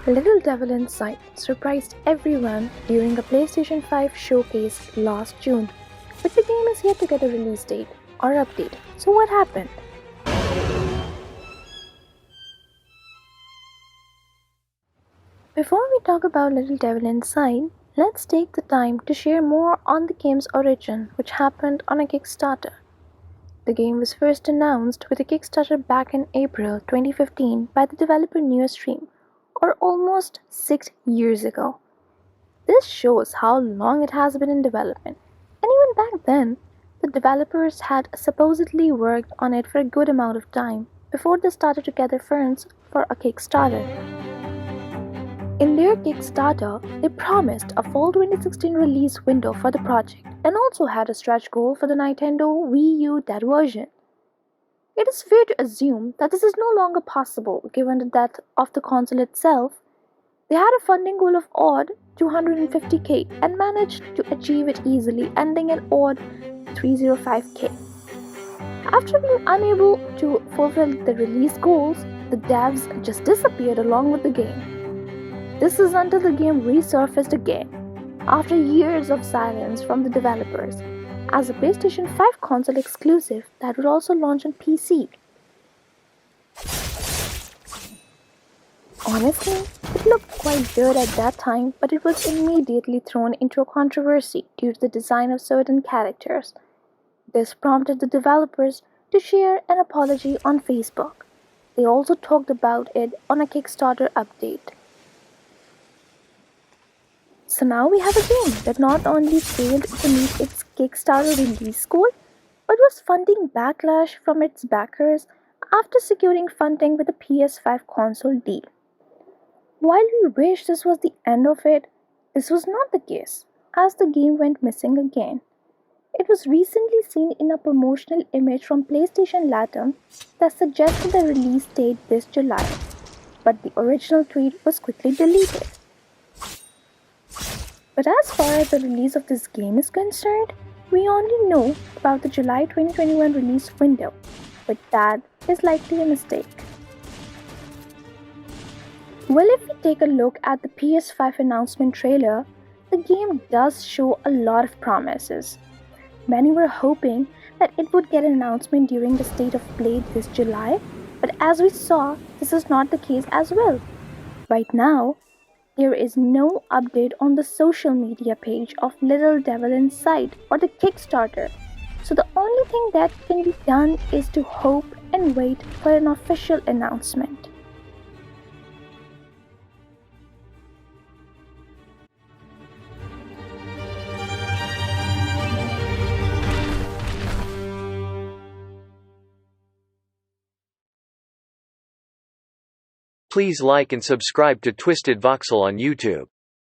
Little Devil Inside surprised everyone during a PlayStation 5 Showcase last June, but the game is yet to get a release date or update. So what happened? Before we talk about Little Devil Inside, let's take the time to share more on the game's origin, which happened on a Kickstarter. The game was first announced with a Kickstarter back in April 2015 by the developer Neostream, or almost 6 years ago. This shows how long it has been in development, and even back then, the developers had supposedly worked on it for a good amount of time before they started to gather funds for a Kickstarter. In their Kickstarter, they promised a fall 2016 release window for the project and also had a stretch goal for the Nintendo Wii U dead version. It is fair to assume that this is no longer possible given the death of the console itself. They had a funding goal of odd $250K and managed to achieve it easily, ending at odd $305K. After being unable to fulfill the release goals, the devs just disappeared along with the game. This is until the game resurfaced again, after years of silence from the developers, as a PlayStation 5 console exclusive that would also launch on PC. Honestly, it looked quite good at that time, but it was immediately thrown into a controversy due to the design of certain characters. This prompted the developers to share an apology on Facebook. They also talked about it on a Kickstarter update. So now we have a game that not only failed to meet its Kickstarter release goal, but was funding backlash from its backers after securing funding with a PS5 console deal. While we wish this was the end of it, this was not the case, as the game went missing again. It was recently seen in a promotional image from PlayStation Latam that suggested a release date this July, but the original tweet was quickly deleted. But as far as the release of this game is concerned, we only know about the July 2021 release window, but that is likely a mistake. Well, if we take a look at the PS5 announcement trailer, the game does show a lot of promises. Many were hoping that it would get an announcement during the State of Play this July, but as we saw, this is not the case as well. Right now, there is no update on the social media page of Little Devil Inside or the Kickstarter, so the only thing that can be done is to hope and wait for an official announcement. Please like and subscribe to Twisted Voxel on YouTube.